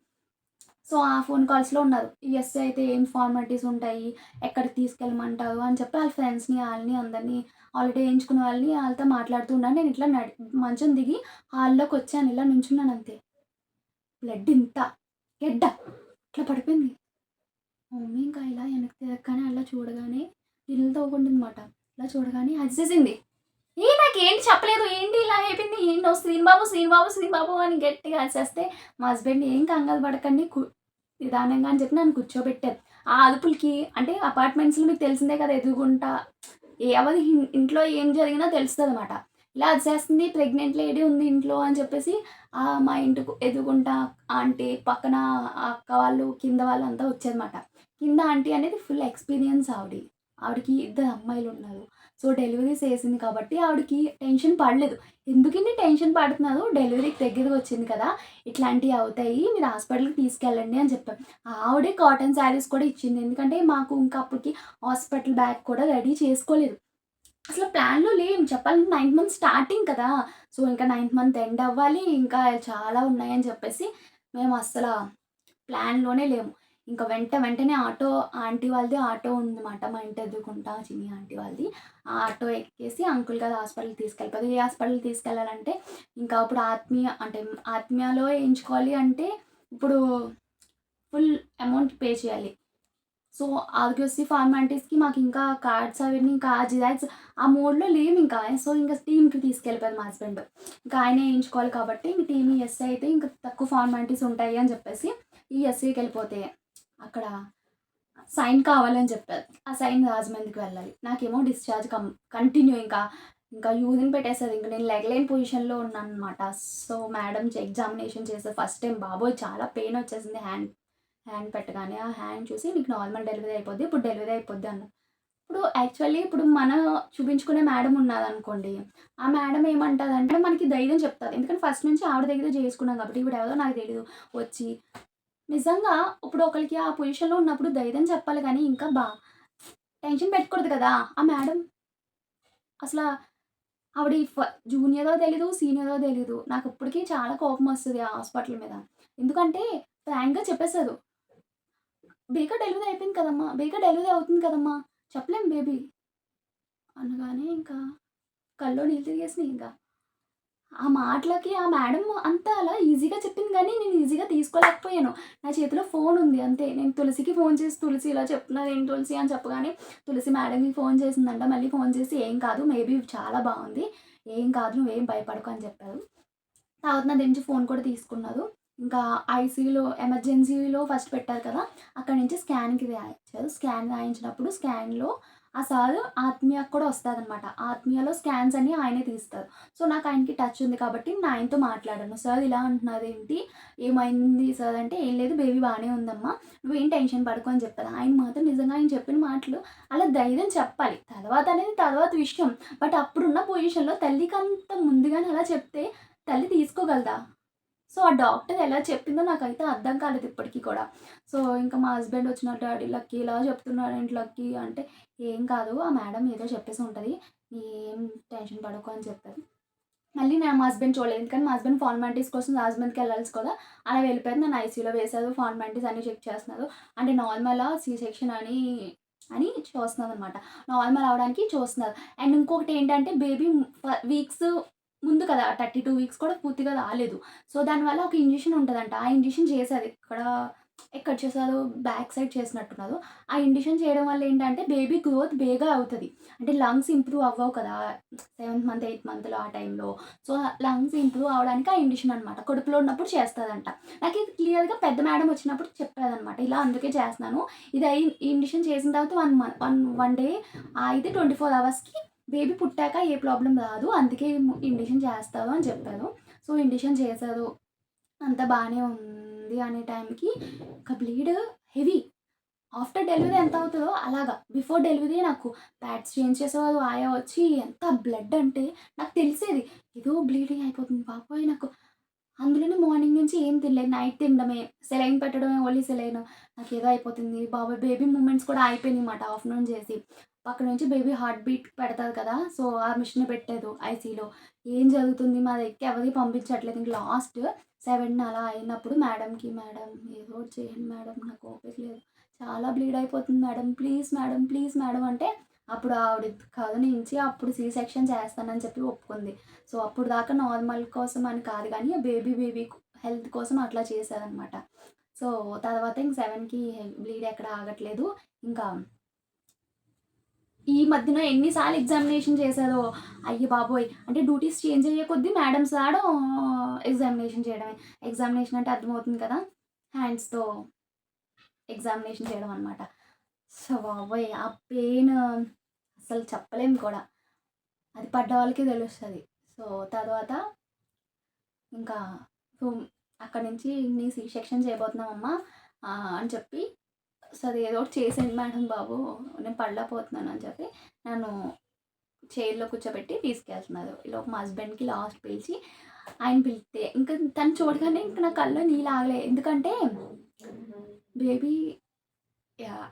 సో, ఆ ఫోన్ కాల్స్‌లో ఉన్నారు. ఈఎస్ఐ అయితే ఏం ఫార్మాలిటీస్ ఉంటాయి, ఎక్కడికి తీసుకెళ్ళమంటారు అని చెప్పి ఆళ్ళ ఫ్రెండ్స్‌ని ఆళ్ళని అందరిని ఆల్రెడీ ఏయించుకున్న వాళ్ళని ఆళ్ళతో మాట్లాడుతూ ఉన్నాను. నేను ఇట్లా మంచం దిగి హాల్లోకొచ్చాను. ఇలా నుంచున్నానంతే. బ్లడ్ ఇంత గెడ్డ ఇట్లా పడిపోయింది. మా మమ్మీ ఇంకా ఇలా వెనక్కి తిరగగానే అలా చూడగానే గిన్నెలు తోముకుంటుందన్నమాట. ఇలా చూడగానే అరిసేసింది. నాకేంటి చెప్పలేదు. ఏంటి ఇలా అయిపోయింది? ఏంటో శ్రీను బాబు, శ్రీను బాబు, శ్రీను బాబు అని గట్టిగా అరిచేస్తే మా హస్బెండ్ ఏం కంగారు పడకండి నిదానంగా అని చెప్పి నన్ను కూర్చోబెట్టారు. ఆ అరుపులకి అంటే అపార్ట్మెంట్స్‌లో మీకు తెలిసిందే కదా! ఎదురుగుంటా ఎవరి ఇంట్లో ఏం జరిగినా తెలుస్తదనమాట. ఇలా అరిచేస్తుంది ప్రెగ్నెంట్ లేడీ ఉంది ఇంట్లో అని చెప్పేసి మా ఇంటికి ఎదురుగుంటా ఆంటీ, పక్కన అక్క వాళ్ళు, కింద వాళ్ళంతా వచ్చారనమాట. కింద ఆంటీ అనేది ఫుల్ ఎక్స్‌పీరియన్స్ ఆవిడ. ఆవిడకి ఇద్దరు అమ్మాయిలున్నారు. సో, డెలివరీస్ చేసింది కాబట్టి ఆవిడకి టెన్షన్ పడలేదు. ఎందుకిన్ని టెన్షన్ పడుతున్నారు? డెలివరీకి దగ్గరగా వచ్చింది కదా! ఇట్లాంటియి అవుతాయి. మీరు హాస్పిటల్‌కి తీసుకెళ్ళండి అని చెప్పాం. ఆవిడే కాటన్ శారీస్ కూడా ఇచ్చింది. ఎందుకంటే మాకు ఇంకా అప్పటికి హాస్పిటల్ బ్యాగ్ కూడా రెడీ చేసుకోలేదు. అసలు ప్లాన్‌లో లేం. చెప్పాలంటే 9థ్ మంత్ స్టార్టింగ్ కదా! సో, ఇంకా 9థ్ మంత్ ఎండ్ అవ్వాలి. ఇంకా చాలా ఉన్నాయని చెప్పేసి మేము అస్సల ప్లాన్‌లోనే లేము. ఇంక వెంటనే ఆంటీ వాళ్ళది ఆటో ఉందన్నమాట. మా ఇంటి ఎదురుగుంటా చిన్ని ఆంటీ వాళ్ళది. ఆ ఆటో ఎక్కేసి అంకుల్ గారు హాస్పిటల్‌కి తీసుకెళ్ళిపోయారు. ఏ హాస్పిటల్‌కి తీసుకెళ్ళాలంటే ఇంకా అప్పుడు ఆత్మీయలో ఏయించుకోవాలి అంటే ఇప్పుడు ఫుల్ అమౌంట్ పే చేయాలి. సో, ఆరోగ్యశ్రీ ఫార్మాలిటీస్‌కి మాకింకా కార్డ్స్ అవన్నీ ఇంకా జిరాక్స్ ఆ మోడ్‌లో లేమింకా. సో, ఇంక టీమ్‌కి తీసుకెళ్ళిపోయారు మా హస్బెండ్. ఇంకా ఆయనే ఏయించుకోవాలి కాబట్టి ఇంక టీమ్ ఈఎస్ఐ అయితే ఇంక తక్కువ ఫార్మాలిటీస్ ఉంటాయి అని చెప్పేసి ఈఎస్ఐకెళ్ళిపోతే అక్కడ సైన్ కావాలని చెప్పారు. ఆ సైన్ రాజమండ్రికి వెళ్ళాలి. నాకేమో డిశ్చార్జ్ కంటిన్యూ ఇంకా యూరిన్ పెట్టేస్తది. ఇంక నేను లెగలేని పొజిషన్‌లో ఉన్నాననమాట. సో, మేడం ఎగ్జామినేషన్ చేసారు. ఫస్ట్ టైమ్ బాబోయ్! చాలా పెయిన్ వచ్చేసింది హ్యాండ్ హ్యాండ్ పెట్టగానే. ఆ హ్యాండ్ చూసి "నీకు నార్మల్ డెలివరీ అయిపోద్ది. ఇప్పుడు డెలివరీ అయిపోద్ది" అన్నారు. ఇప్పుడు యాక్చువల్లీ ఇప్పుడు మన చూపించుకునే మేడం ఉన్నదనుకోండి. ఆ మేడం ఏమంటదంటే మనకి ధైర్యం చెప్తది. ఎందుకంటే ఫస్ట్ నుంచి ఆవిడ దగ్గరే చేసుకున్నాం కాబట్టి ఈవిడెవరో నాకు తెలీదు. వచ్చి నిజంగా ఇప్పుడు ఒకళ్ళకి ఆ పొజిషన్‌లో ఉన్నప్పుడు ధైర్యం చెప్పాలి గానీ, ఇంకా టెన్షన్ పెట్టకూడదు కదా! ఆ మేడం అసల ఆవిడ జూనియరో తెలీదు, సీనియరో తెలీదు. నాకిప్పటికి చాలా కోపమొస్తది ఆ హాస్పిటల్ మీద. ఎందుకంటే ఫ్రాంక్‌గా చెప్పేసారు. బేగా డెలివరీ అయిపోయింది కదమ్మా! బేగా డెలివరీ అవుతుంది కదమ్మా! చెప్పలేం బేబీ అనగానే ఇంకా కళ్ళలో నీళ్ళు తిరిగేసినియి ఇంక. ఆ మాటలకి ఆ మేడం అంత అలా ఈజీగా చెప్పింది గానీ, నేను ఈజీగా తీసుకోలేకపోయాను. నా చేతిలో ఫోనుంది అంతే. నేను తులసికి ఫోను చేసి, "తులసి ఇలా చెప్తున్నదేంటి తులసి" అని చెప్పగానే, తులసి మేడంకి ఫోను చేసిందంట. మళ్ళీ ఫోను చేసి, "ఏం కాదు. మేబీ చాలా బావుంది. ఏం కాదు. నువ్వేం భయపడకు" అని చెప్పారు. తర్వాత నా దగ్గర నుంచి ఫోను కూడా తీసుకున్నారు. ఇంకా ఐసీయూలో ఎమర్జెన్సీలో ఫస్ట్ పెట్టారు కదా! అక్కడి నుంచి స్కాన్‌కి రాయించారు. స్కాన్ రాయించినప్పుడు స్కాన్‌లో ఆ సారు ఆత్మీయకు కూడా వస్తాదనమాట. ఆత్మీయలో స్కాన్స్ అన్నీ ఆయనే తీస్తారు. సో, నాకు ఆయనకి టచ్ ఉంది కాబట్టి నేను ఆయనతో మాట్లాడాను. "సార్ ఇలా అంటున్నారేంటి? ఏమైంది సార్" అంటే, "ఏం లేదు బేబీ బానే ఉందమ్మా. నువ్వేం టెన్షన్ పడకు" అని చెప్పారు. ఆయన మాత్రం నిజంగా ఆయన చెప్పిన మాటలు అలా ధైర్యం చెప్పాలి. తర్వాత అనేది తర్వాత విషయం. బట్ అప్పుడున్న పొజిషన్‌లో తల్లికంత ముందుగానే అలా చెప్తే తల్లి తీసుకోగలదా? సో, ఆ డాక్టర్ ఎలా చెప్పిందో నాకైతే అర్థం కాలేదు ఇప్పటికి కూడా. సో, ఇంకా మా హస్బెండ్ వచ్చిన డాడీ లక్కీ ఇలా చెప్తున్నాడేంటి లక్కీ అంటే, "ఏం కాదు ఆ మేడం ఏదో చెప్పేసి ఉంటది. ఏం టెన్షన్ పడకు" అని చెప్పారు. మళ్ళీ నేను మా హస్బెండ్ చూడలేదు. ఎందుకంటే మా హస్బెండ్ ఫార్మాలిటీస్ కోసం రాజమండ్రికి వెళ్ళాల్సి కదా! అలా వెళ్ళిపోయారు. నన్ను ఐసీయూలో వేశారు. ఫార్మాలిటీస్ అన్నీ చెక్ చేస్తున్నారు. అంటే నార్మలా, సి సెక్షన్ అని చూస్తున్నారనమాట. నార్మల్ అవ్వడానికి చూస్తున్నారు. అండ్ ఇంకొకటేంటంటే బేబీ వీక్స్ ముందు కదా! 32 వీక్స్ కూడా పూర్తిగా రాలేదు. సో, దానివల్ల ఒక ఇంజెక్షన్ ఉంటదంట. ఆ ఇంజెక్షన్ చేశారు. ఎక్కడ చేశారు? బ్యాక్ సైడ్ చేసినట్టున్నారు. ఆ ఇంజెక్షన్ చేయడం వల్ల ఏంటంటే బేబీ గ్రోత్ బేగా అవుతది. అంటే లంగ్స్ ఇంప్రూవ్ అవ్వవు కదా! సెవెంత్ మంత్, ఎయిత్ మంత్‌లో ఆ టైంలో. సో, లంగ్స్ ఇంప్రూవ్ అవ్వడానికి ఆ ఇంజెక్షన్ అనమాట. కడుపులో ఉన్నప్పుడు చేస్తదంట. నాకిది క్లియర్‌గా పెద్ద మేడం వచ్చినప్పుడు చెప్పారనమాట. ఇలా అందుకే చేస్తున్నాను. ఈ ఇంజెక్షన్ చేసిన తర్వాత 1 డే అయితే 24 అవర్స్‌కి బేబీ పుట్టాక ఏ ప్రాబ్లమ్ రాదు. అందుకే ఇంజెక్షన్ చేస్తారు అని చెప్పారు. సో, ఇంజెక్షన్ చేశారు. అంతా బానే ఉంది అనే టైంకి ఒక బ్లీడ్ హెవీ. ఆఫ్టర్ డెలివరీ ఎంత అవుతదో అలాగా. బిఫోర్ డెలివరీ నాకు ప్యాడ్స్ చేంజ్ చేసేవారు ఆయా వచ్చి ఎంత బ్లడ్ అంటే నాకు తెలిసేది. ఏదో బ్లీడింగ్ అయిపోతుంది బాబోయ్! నాకు అందులోనే మార్నింగ్ నుంచి ఏం తినలేదు. నైట్ తినడమే, సెలైన్ పెట్టడమే ఓన్లీ సెలైన్. నాకేదో అయిపోతుంది బాబోయ్! బేబీ మూవ్‌మెంట్స్ కూడా ఆగిపోయినాయిమాట ఆఫ్టర్‌నూన్ చేసి. పక్కన నుంచి బేబీ హార్ట్ బీట్ పెడతారు కదా! సో, ఆ మిషన్ పెట్టారు ఐసీలో. ఏం జరుగుతుంది మా దగ్గరికి ఎవరిని పంపించట్లేదు. ఇంక లాస్ట్ 7 అలా అయినప్పుడు మేడంకి, "మేడం ఏదో ఒకటి చేయండి మేడం నాకు ఓపిక లేదు. చాలా బ్లీడ్ అయిపోతుంది madam. Please madam, please madam" అంటే అప్పుడు ఆవిడ కరుణించి అప్పుడు సి సెక్షన్ చేస్తానని చెప్పి ఒప్పుకుంది. సో, అప్పుడు దాకా నార్మల్ కోసం అని కాదు గానీ, బేబీ హెల్త్ కోసం అట్లా చేశారనమాట. సో, తర్వాత ఇంక 7కి బ్లీడ్ ఎక్కడ ఆగట్లేదు. ఇంకా ఈ మధ్యన ఎన్ని సార్లు ఎగ్జామినేషన్ చేశారో, అయ్య బాబోయ్! అంటే డ్యూటీస్ చేంజ్ అయ్యే కొద్దీ మేడమ్స్ రావడం, ఎగ్జామినేషన్ చేయడమే. ఎగ్జామినేషన్ అంటే అర్థమవుతుంది కదా! హ్యాండ్స్‌తో ఎగ్జామినేషన్ చేయడం అనమాట. సో, బాబోయ్! ఆ పెయిన్ అసలు చెప్పలేము కూడా. అది పడ్డ వాళ్ళకే తెలుస్తది. సో, తర్వాత ఇంకా హ్మ్. అక్కడి నుంచి "నీ సి సెక్షన్ చేయబోతున్నామమ్మా" అని చెప్పి, సరే ఏదో ఒకటి చేసేయండి మేడం బాబు నేను పడలేకపోతున్నాను అని చెప్పి నన్ను చైర్‌లో కూర్చోబెట్టి తీసుకెళ్తున్నారు. ఈలోపు మా హస్బెండ్‌కి లాస్ట్ పిలిచి ఆయన పిలిస్తే ఇంక తను చూడగానే ఇంక నా కళ్ళలో నీళ్ళు ఆగలే. ఎందుకంటే బేబీ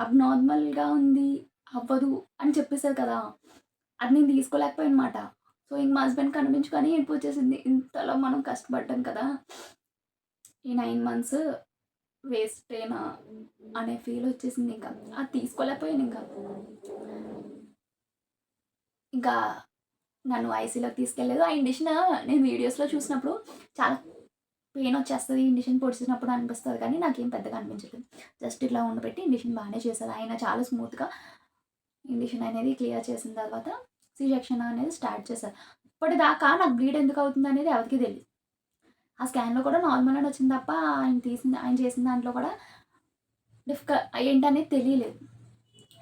అబ్‌నార్మల్‌గా ఉంది, అవ్వదు అని చెప్పేసారు కదా! అది నేను తీసుకోలేకపోయానమాట. సో, ఇంక మా హస్బెండ్‌కి కనిపించగానే ఏడుపొచ్చేసింది. ఇంతలా మనం కష్టపడ్డాం కదా! ఈ 9 మంత్స్ వేస్టేనా అనే ఫీలొచ్చేసిందింక. అది తీసుకోలేకపోయానింక. ఇంకా నన్ను ఐసీయూలోకి తీసుకెళ్లారు. ఆ ఇంజెక్షన్ నేను వీడియోస్‌లో చూసినప్పుడు చాలా పెయినొచ్చేస్తది. ఇంజెక్షన్ పొడిచినప్పుడు అనిపిస్తది కానీ నాకేం పెద్దగా అనిపించలేదు. జస్ట్ ఇట్లా ఉండబెట్టి ఇంజెక్షన్ బానే చేశారు. ఆయన చాలా స్మూత్‌గా ఇంజెక్షన్ అనేది క్లియర్ చేసిన తర్వాత సి సెక్షన్ అనేది స్టార్ట్ చేశారు. ఇప్పటిదాకా నాకు బ్లీడ్ ఎందుకవుతుందనేది ఎవరికీ తెలీదు. ఆ స్కాన్‌లో కూడా నార్మల్ అని వచ్చింది తప్ప ఆయన చేసిన దాంట్లో కూడా ఏంటనేది తెలియలేదు.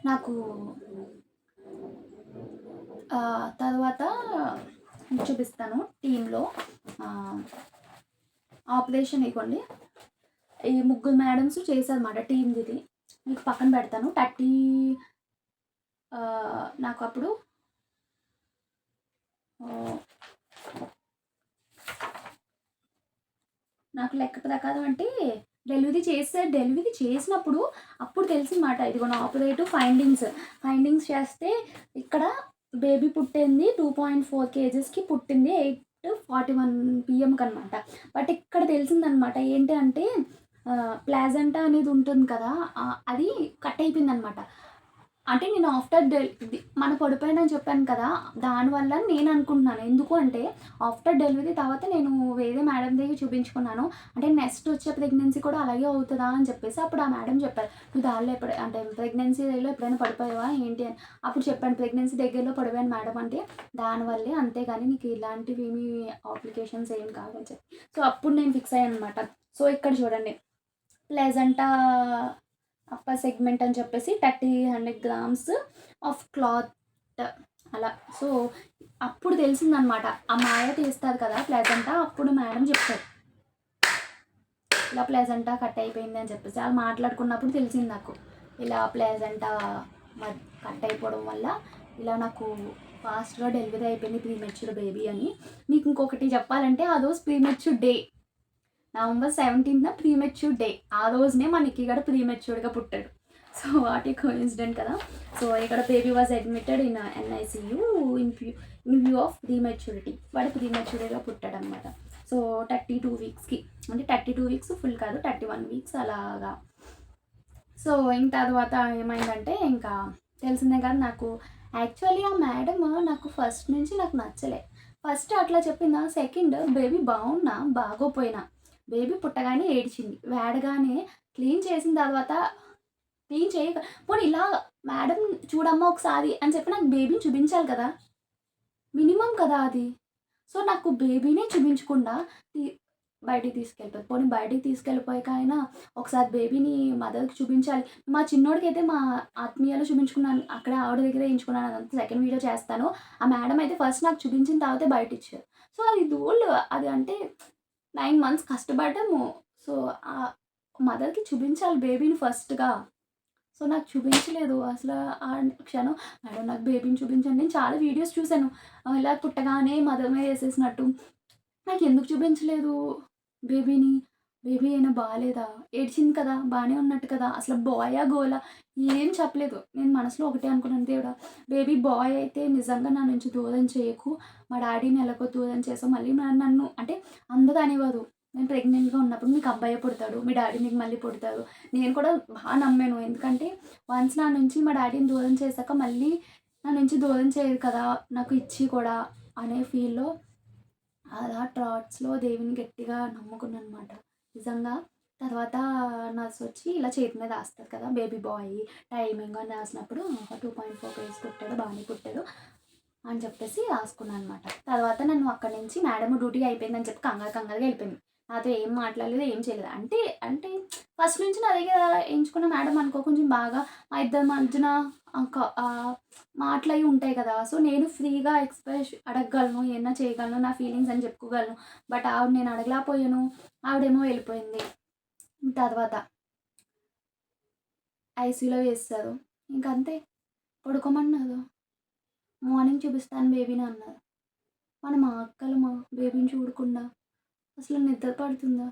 నాకు తర్వాత మీకు చూపిస్తాను టీమ్‌లో ఆహ్, ఆపరేషన్ ఇగోండి. ఈ ముగ్గురు మేడమ్స్ చేశారన్నమాట టీమ్‌దిది. మీకు పక్కన పెడతాను. నాకు అప్పుడు నాకు లెక్క ప్రకారం అంటే డెలివరీ చేసినప్పుడు అప్పుడు తెలిసిందన్నమాట. ఇదిగో నా ఆపరేటివ్ ఫైండింగ్స్ చేస్తే ఇక్కడ బేబీ పుట్టింది 2.4 కేజెస్కి పుట్టింది 8:41 పిఎంకి అనమాట. బట్ ఇక్కడ తెలిసిందనమాట ఏంటి అంటే ప్లాజెంటా అనేది ఉంటుంది కదా, అది కట్ అయిపోయిందనమాట. అంటే నేను ఆఫ్టర్ మన పడిపోయానని చెప్పాను కదా, దానివల్ల నేను అనుకుంటున్నాను. ఎందుకు అంటే ఆఫ్టర్ డెలివరీ తర్వాత నేను వేరే మేడం దగ్గర చూపించుకున్నాను. అంటే నెక్స్ట్ వచ్చే ప్రెగ్నెన్సీ కూడా అలాగే అవుతుందా అని చెప్పేసి అప్పుడు ఆ మేడం చెప్పారు. నువ్వు దానిలో అంటే ప్రెగ్నెన్సీలో ఎప్పుడైనా పడిపోయావా ఏంటి అని. అప్పుడు చెప్పాను ప్రెగ్నెన్సీ దగ్గరలో పడిపోయాను మేడం అంటే దానివల్లే, అంతేగాని నీకు ఇలాంటివి ఏమీ అప్లికేషన్స్ ఏం కాదని చెప్పి. సో అప్పుడు నేను ఫిక్స్ అయ్యాను అనమాట. సో ఇక్కడ చూడండి ప్లెజెంటా అప్పర్ సెగ్మెంట్ అని చెప్పేసి 100 గ్రామ్స్ ఆఫ్ క్లాత్ అలా. సో అప్పుడు తెలిసిందనమాట. ఆ మాయ తీస్తారు కదా ప్లెజెంటా, అప్పుడు మేడం చెప్తారు ఇలా ప్లెజెంటా కట్ అయిపోయింది అని చెప్పేసి. అలా మాట్లాడుకున్నప్పుడు తెలిసింది నాకు ఇలా ప్లెజెంటా కట్ అయిపోవడం వల్ల ఇలా నాకు ఫాస్ట్గా డెలివరీ అయిపోయింది ప్రీమెచ్యూర్ బేబీ అని. మీకు ఇంకొకటి చెప్పాలంటే ఆ రోజు ప్రీమెచ్యూర్ డే, నవంబర్ 17న ప్రీమెచ్యూర్ డే. ఆ రోజునే మా నిక్కీ గడ ప్రీమెచ్యూర్డ్గా పుట్టాడు. సో వాట్ ఏ కోఇన్సిడెంట్ కదా. సో ఇక్కడ baby was admitted in NICU in view of prematurity. వాడు ప్రీమెచ్యూర్గా పుట్టాడు అనమాట. సో 32 వీక్స్కి, అంటే 32 వీక్స్ ఫుల్ కాదు 31 వీక్స్ అలాగా. సో ఇంక తర్వాత ఏమైందంటే ఇంకా తెలిసిందే కదా నాకు. యాక్చువల్లీ ఆ మేడం నాకు ఫస్ట్ నుంచి నాకు నచ్చలే. ఫస్ట్ అట్లా చెప్పిందా, సెకండ్ బేబీ బాగున్నా బాగోపోయినా బేబీ పుట్టగానే ఏడ్చింది. వేడగానే క్లీన్ చేసిన తర్వాత క్లీన్ చేయక పోనీ ఇలా మేడం చూడమ్మా ఒకసారి అని చెప్పి నాకు బేబీని చూపించాలి కదా, మినిమం కదా అది. సో నాకు బేబీనే చూపించకుండా బయటికి తీసుకెళ్ళిపోయి, పోనీ బయటికి తీసుకెళ్ళిపోయాక అయినా ఒకసారి బేబీని మదర్కి చూపించాలి. మా చిన్నోడికి అయితే మా ఆత్మీయాలు చూపించుకున్నాను, అక్కడ ఆవిడ దగ్గర వేయించుకున్నాను. అదంతా సెకండ్ వీడియో చేస్తాను. ఆ మేడం అయితే ఫస్ట్ నాకు చూపించిన తర్వాతే బయట ఇచ్చారు. సో అది రూల్. అది అంటే 9 మంత్స్ కష్టపడ్డాము. సో ఆ మదర్కి చూపించాలి బేబీని ఫస్ట్గా. సో నాకు చూపించలేదు అసలు. ఆ క్షణం మేడం నాకు బేబీని చూపించండి. నేను చాలా వీడియోస్ చూశాను ఇలా పుట్టగానే మదర్ మీద వేసేసినట్టు. నాకు ఎందుకు చూపించలేదు బేబీని? బేబీ అయినా బాగాలేదా? ఏడ్చింది కదా, బాగానే ఉన్నట్టు కదా, అసలు బాయా గోలా ఏం చెప్పలేదు. నేను మనసులో ఒకటే అనుకున్నాను, దేవుడా బేబీ బాయ్ అయితే నిజంగా నా నుంచి దూరం చేయకు, మా డాడీని ఎలాగో దూరం చేసావు, మళ్ళీ నన్ను అంటే అందరూ అనేవారు నేను ప్రెగ్నెంట్గా ఉన్నప్పుడు మీకు అబ్బాయి పుడతాడు, మీ డాడీ మీకు మళ్ళీ పుడతారు. నేను కూడా బాగా నమ్మాను. ఎందుకంటే వన్స్ నా నుంచి మా డాడీని దూరం చేశాక మళ్ళీ నా నుంచి దూరం చేయరు కదా నాకు ఇచ్చి కూడా అనే ఫీల్‌లో అలా థాట్స్‌లో దేవుని గట్టిగా నమ్ముకున్నాను అనమాట. నిజంగా తర్వాత నర్స్ వచ్చి ఇలా చేతి మీద రాస్తది కదా బేబీ బాయ్ టైమింగ్ అని రాసినప్పుడు 2.4 కేజీస్ పుట్టాడు, బాగానే పుట్టాడు అని చెప్పేసి రాసుకున్నాను అనమాట. తర్వాత నన్ను అక్కడి నుంచి మేడం డ్యూటీ అయిపోయిందని చెప్పి కంగారుగా వెళ్ళిపోయింది. నాతో ఏం మాట్లాడలేదు, ఏం చేయలేదు. అంటే అంటే ఫస్ట్ నుంచి నా దగ్గర ఎంచుకున్న మేడం అనుకో కొంచెం బాగా మా ఇద్దరి మధ్యన మాటలవి ఉంటాయి కదా. సో నేను ఫ్రీగా ఎక్స్‌ప్రెస్ అడగగలను, ఏమన్నా చేయగలను, నా ఫీలింగ్స్ అని చెప్పుకోగలను. బట్ ఆవిడ నేను అడగలేకపోయాను. ఆవిడేమో వెళ్ళిపోయింది. తర్వాత ఐసీయూలో వేసేశారు. ఇంకంతే పడుకోమన్నారు. మార్నింగ్ చూపిస్తాను బేబీని అన్నారు. మనం ఆక్కలమా బేబీని చూడకుండా? అసలు నిద్ర పడుతుందా?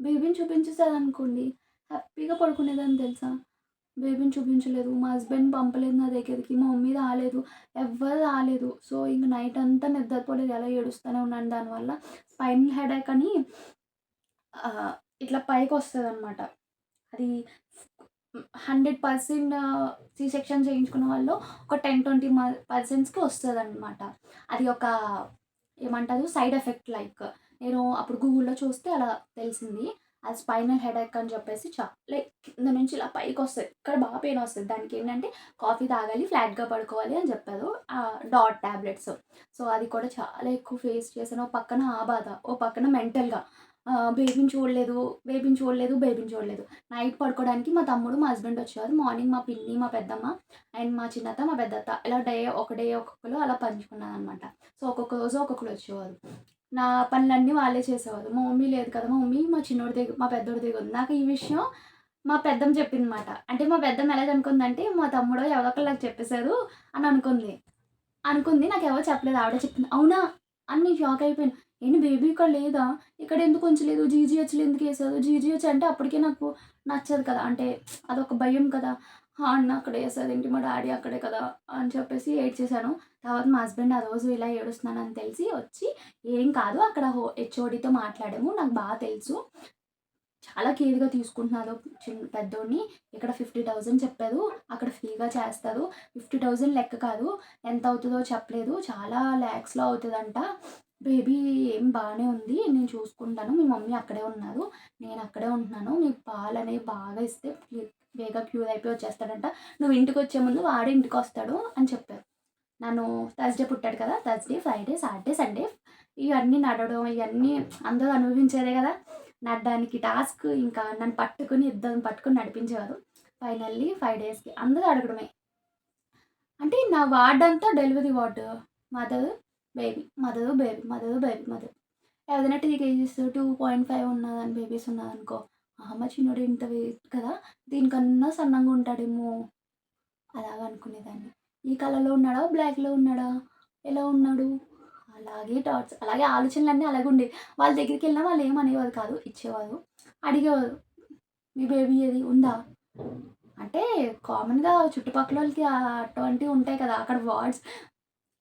బేబీని చూపించేసారనుకోండి హ్యాపీగా పడుకునేదాన్ని తెలుసా? బేబీని చూపించలేదు. మా హస్బెండ్ పంపలేదు నా దగ్గరికి. మా మమ్మీ రాలేదు. ఎవ్వరు రాలేదు. సో ఇంక నైట్ అంతా నిద్రపోలేదు. అలా ఏడుస్తూనే ఉన్నాను. దానివల్ల స్పైనల్ హెడేక్ అని ఇట్లా పైకొస్తదనమాట. అది 100% సి సెక్షన్ చేయించుకున్న వాళ్ళు ఒక 10-20%కి వస్తదనమాట. అది ఒక ఏమంటారు సైడ్ ఎఫెక్ట్ లైక్. నేను అప్పుడు గూగుల్‌లో చూస్తే అలా తెలిసింది. అది స్పైనల్ హెడేక్ అని చెప్పేసి లైక్ కింద నుంచి ఇలా పైకొస్తది. ఇక్కడ బాగా పెయిన్ వస్తది. దానికేంటంటే కాఫీ తాగాలి, ఫ్లాట్‌గా పడుకోవాలి అని చెప్పారు. Dot tablets. సో అది కూడా చాలా ఎక్కువ ఫేస్ చేశాను. ఓ పక్కన ఆ బాధ, ఓ పక్కన మెంటల్‌గా బేబీని చూడలేదు. నైట్ పడుకోవడానికి మా తమ్ముడు, మా హస్బెండ్ వచ్చేవారు. మార్నింగ్ మా పిన్ని, మా పెద్దమ్మ అండ్ మా చిన్నత్త, మా పెద్దత్త ఇలా ఒక్కొక్కళ్ళు అలా పంచుకున్నాననమాట. సో ఒక్కొక్క రోజు ఒక్కొక్కళ్ళు వచ్చేవారు. నా పనులన్నీ వాళ్ళే చేసేవారు. మా మమ్మీ లేదు కదా, మా మమ్మీ మా చిన్నోడి దగ్గర, మా పెద్దోడి దగ్గర ఉంది. నాకు ఈ విషయం మా పెద్దమ్మ చెప్పిందన్నమాట. అంటే మా పెద్దమ్మ ఎలాగనుకుందంటే, మా తమ్ముడో ఎవరో ఒకళ్ళు నాకు చెప్పేసారు అని అనుకుంది. నాకెవరు చెప్పలేదు. ఆవిడే చెప్పింది. అవునా! అని నేను షాక్ అయిపోయాను. ఏంటి బేబీ ఇక్కడ లేదా? ఇక్కడెందుకు ఉంచలేదు? జీజీహెచ్‌లో ఎందుకేశారు? జీజీహెచ్ అంటే అప్పటికే నాకు నచ్చదు కదా! అంటే అదొక భయం కదా! అన్న అక్కడే ఏసారేంటి మా డ్యాడీ అక్కడే కదా! అని చెప్పేసి ఏడ్చేశాను. తర్వాత మా హస్బెండ్ ఆ రోజు ఇలా ఏడుస్తున్నానని తెలిసి వచ్చి, "ఏం కాదు అక్కడ హెచ్ఓడితో మాట్లాడాము. నాకు తెలుసు. చాలా కేర్‌గా తీసుకుంటున్నారు పెద్దోడిని. ఇక్కడ 50,000 చెప్పారు. అక్కడ ఫ్రీగా చేస్తారు. 50,000 లెక్క కాదు. ఎంత అవుతదో చెప్పలేదు. చాలా లాక్స్‌లో అవుతదంట. బేబీ ఏం బానే ఉంది. నేను చూసుకుంటాను. మీ మమ్మీ అక్కడే ఉన్నారు. నేను అక్కడే ఉంటున్నాను. మీకు పాలనేవి బాగా ఇస్తే బేగా క్యూర్ అయిపోయి వచ్చేస్తాడంట. నువ్వు ఇంటికొచ్చే ముందు వాడే ఇంటికొస్తాడు" అని చెప్పారు. నన్ను థర్స్‌డే పుట్టాడు కదా! థర్స్‌డే, ఫ్రైడే, సాటర్డే, సండే ఇవన్నీ నడవడం ఇయన్నీ అందరూ అనుభవించేదే కదా! నడడానికి టాస్క్ ఇంకా నన్ను పట్టుకొని ఇద్దరిని పట్టుకొని నడిపించేవారు. ఫైనల్లీ 5 డేస్‌కి అందరూ అడగడమే. అంటే నా వార్డంతా delivery ward. Mother, baby, mother, baby, mother, baby, mother. ఏదైనా 3 కేజీస్ 2.5 ఉన్నదని బేబీస్ ఉన్నారనుకో, మా చిన్నోడు ఇంత వెయిట్ కదా! దీనికన్నా సన్నంగా ఉంటాడేమో అలాగా అనుకునేదాన్ని. ఈ కలర్‌లో ఉన్నాడా? బ్లాక్‌లో ఉన్నాడా? ఎలా ఉన్నాడు? అలాగే థాట్స్. అలాగే ఆలోచనలన్నీ అలాగే ఉండేవి. వాళ్ళ దగ్గరికెళ్ళినా వాళ్ళు ఏమనేవారు కాదు. ఇచ్చేవారు. అడిగేవారు. "మీ బేబీ ఏది? ఉందా?" అంటే కామన్‌గా చుట్టుపక్కలోళ్ళకి అటువంటివి ఉంటాయి కదా! అక్కడ వార్డ్స్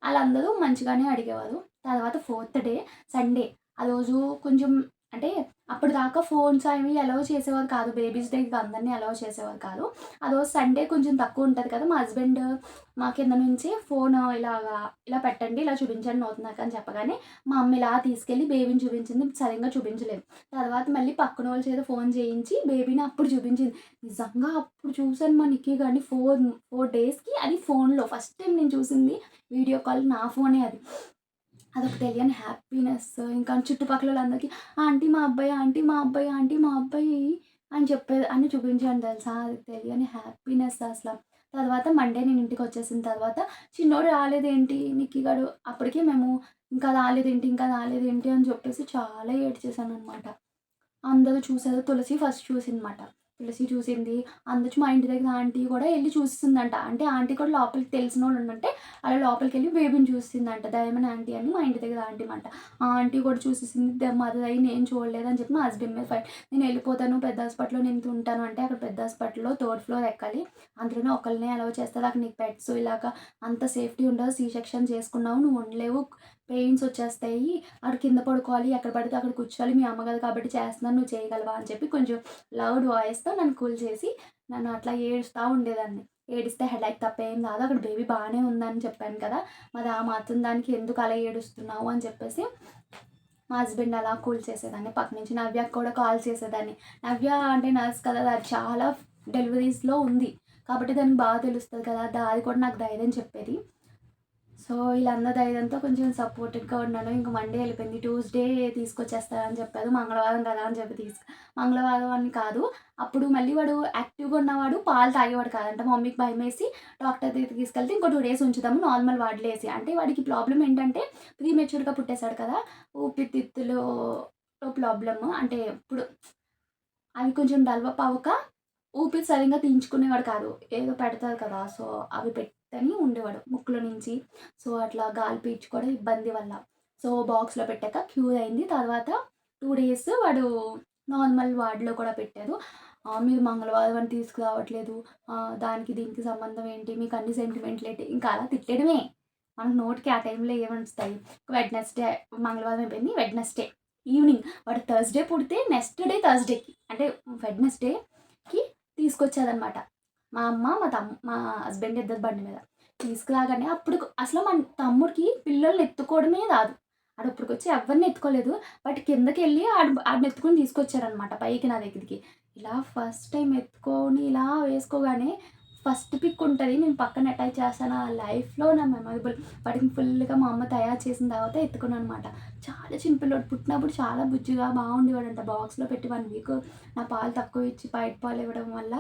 ఆళ్ళందరూ మంచిగానే అడిగేవారు. తర్వాత ఫోర్త్ డే సండే. ఆ రోజు కొంచెం అంటే అప్పటిదాకా ఫోన్స్ అవి అలౌ చేసేవారు కాదు. బేబీస్ డేకి అందరిని అలౌ చేసేవారు కాదు. ఆ రోజు సండే కొంచెం తక్కువుంటది కదా! మా హస్బెండ్ మా కింద నుంచి ఫోను ఇలా పెట్టండి, ఇలా చూపించండి నోటినాక అని చెప్పగానే, మా అమ్మ ఇలా తీసుకెళ్ళి బేబీని చూపించింది. సరిగ్గా చూపించలేదు. తర్వాత మళ్ళీ పక్కనోళ్ళ చేత ఫోను చేయించి బేబీని అప్పుడు చూపించింది. నిజంగా అప్పుడు చూసాను మా నిక్కీ గాడిని 4 డేస్‌కి అది ఫోనులో. ఫస్ట్ టైమ్ నేను చూసింది వీడియో కాల్ నా ఫోనే అది. అదొక తెలియని హ్యాపీనెస్. ఇంకా చుట్టుపక్కలోళ్ళందరికీ ఆంటీ మా అబ్బాయి, ఆంటీ మా అబ్బాయి, ఆంటీ మా అబ్బాయి అని చూపించాను తెలుసా! అది తెలియని హ్యాపీనెస్ అసల. తర్వాత మండే నేను ఇంటికొచ్చేసిన తర్వాత చిన్నోడు రాలేదేంటి నిక్కీ గాడు అప్పటికే మేము ఇంకా రాలేదేంటి అని చెప్పేసి చాలా ఏడ్చేసాననమాట. అందరూ చూసారు. తులసి ఫస్ట్ చూసిందమాట. తులసి చూసింది. అందొచ్చి మా ఇంటి దగ్గర ఆంటీ గూడా ఎళ్లి చూసేసిందంట. అంటే ఆంటీ కూడా లోపలికి తెలిసినోళ్ళుండంటే అలా లోపలికెళ్ళి బేబీని చూసేసిందంట. డైమండ్ ఆంటీ అని మా ఇంటి దగ్గర ఆంటీ మాట. ఆ ఆంటీ కూడా చూసేసింది. మదర్ అయ్యి నేను చూడలేదని చెప్పి మా హస్బెండ్ మీద ఫైట్. నేనెళ్ళిపోతాను పెద్ద హాస్పిటల్‌లో నేను ఉంటాను అంటే అక్కడ పెద్ద హాస్పిటల్‌లో థర్డ్ ఫ్లోర్ ఎక్కాలి. అందులోనే ఒకళ్ళనే అలౌ చేస్తారు. అక్కడ నీకు పెట్స్ ఇలాగా అంత సేఫ్టీ ఉండదు. సి సెక్షన్ చేసుకున్నావు. నువ్వు ఉండలేవు. పెయిన్స్ వచ్చేస్తాయి. ఆడు కింద పడుకోవాలి. ఎక్కడ పడితే అక్కడ కూర్చోవాలి. మీ అమ్మ కాదు కాబట్టి చేస్తున్నాను. నువ్వు చేయగలవా? అని చెప్పి కొంచెం లౌడ్ వాయిస్‌తో నన్ను కూల్ చేసి, నన్ను అట్లా ఏడుస్తా ఉండేదాన్ని. ఏడిస్తే హెడేక్ తప్ప ఏం రాదు. అక్కడ బేబీ బానే ఉందని చెప్పాను కదా! మరి ఆ మాత్రం దానికి ఎందుకు అలా ఏడుస్తున్నావు? అని చెప్పేసి మా హస్బెండ్ అలా కూల్ చేసేదాన్ని. పక్క నుంచి నవ్యకి కూడా కాల్ చేసేదాన్ని. నవ్య అంటే నర్స్ కదా! అది చాలా డెలివరీస్‌లో ఉంది. కాబట్టి దానికి బాగా తెలుస్తది కదా! అది కూడా నాకు ధైర్యం చెప్పేది. సో, ఈళ్ళందరి ధైర్యంతో కొంచెం సపోర్టివ్‌గా ఉన్నాను. ఇంక మండే ఎళ్ళిపోయింది. ట్యూస్‌డే తీసుకొచ్చేస్తారని చెప్పారు. మంగళవారం కదా అని చెప్పి మంగళవారం అని కాదు. అప్పుడు మళ్ళీ వాడు యాక్టివ్‌గా ఉన్నవాడు పాలు తాగేవాడు కాదంట. మా మమ్మీకి భయమేసి డాక్టర్ దగ్గరికి తీసుకెళ్తే ఇంకో 2 డేస్ ఉంచుదాము నార్మల్ వార్డ్‌లో ఏసి. అంటే వాడికి ప్రాబ్లమ్ ఏంటంటే ప్రీమెచ్యూర్‌గా పుట్టేసాడు కదా! ఊపిరితిత్తులో ప్రాబ్లమ్. అంటే ఇప్పుడు అవి కొంచెం డెవలప్ అవ్వక ఊపిరి సరిగ్గా పీల్చుకునేవాడు కాదు. ఏదో పెడతారు కదా! సో, అవి పెట్టని ఉండేవాడు ముక్కులో నుంచి. సో, అట్లా గాలి పీల్చుకోవడం ఇబ్బంది వల్ల. సో, బాక్స్‌లో పెట్టాక క్యూర్ అయింది. తర్వాత 2 డేస్ వాడు నార్మల్ వార్డ్‌లో కూడా పెట్టారు. మీరు మంగళవారం అని తీసుకురావట్లేదు. దానికి దీనికి సంబంధం ఏంటి? మీకు అన్ని సెంటిమెంట్‌లేంటి? ఇంకా అలా తిట్టడమే. మనకు నోటికి ఆ టైంలో ఏమొస్తాయి? వెడ్నెస్‌డే మంగళవారం అయిపోయింది. వెడ్నెస్‌డే ఈవినింగ్ వాడు థర్స్‌డే పుడితే నెక్స్ట్ డే థర్స్‌డేకి అంటే వెడ్నెస్‌డేకి తీసుకొచ్చేదనమాట. మా అమ్మ, మా హస్బెండ్ ఇద్దరు బండి మీద. తీసుకురాగానే అప్పుడు అసలు మా తమ్ముడికి పిల్లల్ని ఎత్తుకోవడమే రాదు. ఆడప్పటికొచ్చి ఎవరిని ఎత్తుకోలేదు. బట్ కిందకెళ్ళి ఆడిని ఎత్తుకొని తీసుకొచ్చారనమాట పైకి నా దగ్గరికి. ఇలా ఫస్ట్ టైమ్ ఎత్తుకొని ఇలా వేసుకోగానే ఫస్ట్ పిక్ ఉంటది. నేను పక్కన అటాచ్ చేస్తాను. ఆ లైఫ్‌లో నా మెమరబుల్. వాడిని ఫుల్‌గా మా అమ్మ తయారు చేసిన తర్వాత ఎత్తుకున్నాననమాట. చాలా చిన్న పిల్లోడు. పుట్టినప్పుడు చాలా బుజ్జిగా బాగుండేవాడంట. బాక్స్‌లో పెట్టి 1 వీక్ నా పాలు తక్కువ ఇచ్చి బయట పాలు ఇవ్వడం వల్ల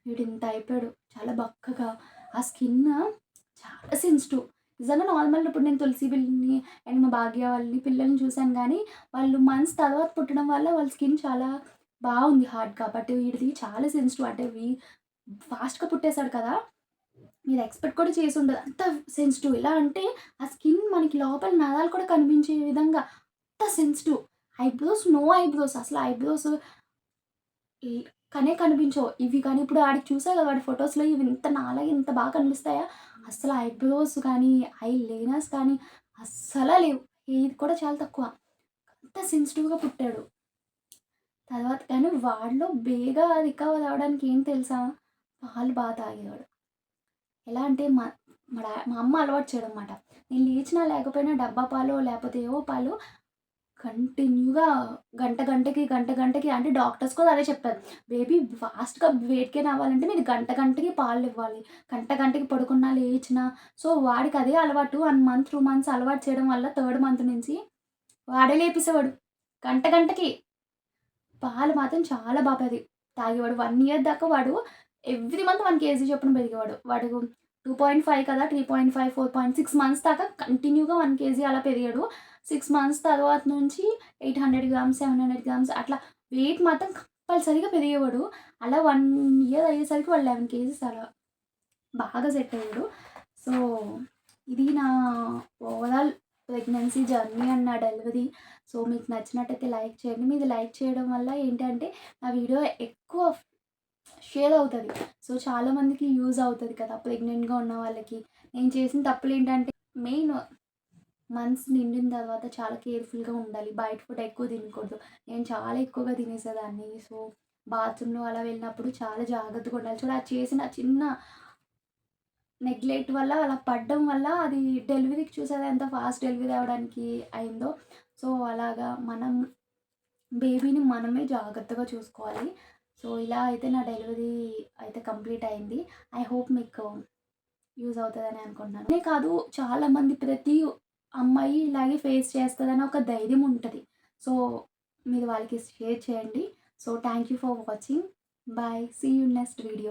వీడింత అయిపోయాడు. చాలా బక్కగా. ఆ స్కిన్ చాలా సెన్సిటివ్. నిజంగా నార్మల్‌గా ఇప్పుడు నేను తులసి పిల్లని అండ్ మా భాగ్య వాళ్ళని పిల్లల్ని చూసాను గానీ, వాళ్ళు మంత్స్ తర్వాత పుట్టడం వల్ల వాళ్ళ స్కిన్ చాలా బాగుంది హార్డ్‌గా. బట్ వీడిది చాలా సెన్సిటివ్. అంటే ఫాస్ట్‌గా పుట్టేసాడు కదా! మీరు ఎక్స్‌పెక్ట్ కూడా చేసుండదు. అంత సెన్సిటివ్. ఎలా అంటే ఆ స్కిన్ మనకి లోపల నరాలు కూడా కనిపించే విధంగా అంత సెన్సిటివ్. Eyebrows no eyebrows. అసలు ఐబ్రోస్ ఈ కనిపించవు. ఇవి కానీ ఇప్పుడు ఆడికి చూసా కదా! వాడి ఫోటోస్‌లో ఇవి ఇంత నాలాగా ఇంత బాగా కనిపిస్తాయా? అస్సలు ఐబ్రోస్ కానీ, ఐ లైనర్స్ కానీ అస్సల లేవు. హెయిర్ కూడా చాలా తక్కువ. అంత సెన్సిటివ్‌గా పుట్టాడు. తర్వాత కానీ వాడిలో బేగా రికవర్ అవ్వడానికి ఏం తెలుసా? పాలు తాగేవాడు. ఎలా అంటే మా అమ్మ అలవాటు చేయడనమాట. నేను లేచినా లేకపోయినా డబ్బా పాలో లేకపోతే ఏవో పాలు కంటిన్యూగా గంటకి అంటే డాక్టర్స్ కూడా అదే చెప్తారు. బేబీ ఫాస్ట్‌గా వెయిట్ గెయిన్ అవ్వాలంటే మీరు గంటకి పాలివ్వాలి. గంటకి పడుకున్నా, లేచినా సో, వాడికి అదే అలవాటు 1 మంత్, 2 మంత్స్ అలవాటు చేయడం వల్ల థర్డ్ మంత్ నుంచి వాడే లేపేసేవాడు. గంటకి. పాలు మాత్రం చాలా తాగేవాడు. 1 ఇయర్ దాకా వాడు ఎవ్రీ మంత్ 1 కేజీ చొప్పున పెరిగేవాడు. వాడు 2.5 కదా! 3.5, 4.6 మంత్స్ దాకా కంటిన్యూగా 1 కేజీ అలా పెరిగాడు. 6 మంత్స్ తర్వాత నుంచి 800 గ్రామ్స్, 700 గ్రామ్స్ అట్లా వెయిట్ మాత్రం కంపల్సరీగా పెరిగేవాడు. అలా 1 ఇయర్ అయ్యేసరికి వాడు 11 కేజీస్ అలా బాగా సెట్ అయ్యాడు. సో, ఇది నా ఓవరాల్ ప్రెగ్నెన్సీ జర్నీ అండ్ నా డెలివరీ. సో, మీకు నచ్చినట్టయితే లైక్ చేయండి. మీది లైక్ చేయడం వల్ల ఏంటంటే, నా వీడియో ఎక్కువ షేర్ అవుతది. సో, చాలామందికి యూజ్ అవుతది కదా! ప్రెగ్నెంట్‌గా ఉన్న వాళ్ళకి. నేను చేసిన తప్పులేంటంటే, మెయిన్ మంత్స్ నిండిన తర్వాత చాలా కేర్‌ఫుల్‌గా ఉండాలి. బయట ఫుడ్ ఎక్కువ తినకూడదు. నేను చాలా ఎక్కువగా తినేసేదాన్ని. సో, బాత్రూమ్‌లో అలా వెళ్ళినప్పుడు చాలా జాగ్రత్తగా ఉండాలి. చూడు అది చేసిన చిన్న నెగ్లెక్ట్ వల్ల అలా పడడం వల్ల అది డెలివరీకి చూసారా ఎంత ఫాస్ట్ డెలివరీ అవ్వడానికి అయిందో. సో, అలాగా మనం బేబీని మనమే జాగ్రత్తగా చూసుకోవాలి. సో, ఇలా అయితే నా డెలివరీ అయితే కంప్లీట్ అయింది. ఐ హోప్ మీకు యూజ్ అవుతదని అనుకుంటున్నాను. అనే కాదు చాలామంది ప్రతి అమ్మాయి ఇలాగే ఫేస్ చేస్తదని ఒక ధైర్యం ఉంటది. సో, మీరు వాళ్ళకి షేర్ చేయండి. So, thank you for watching. Bye. See you next video.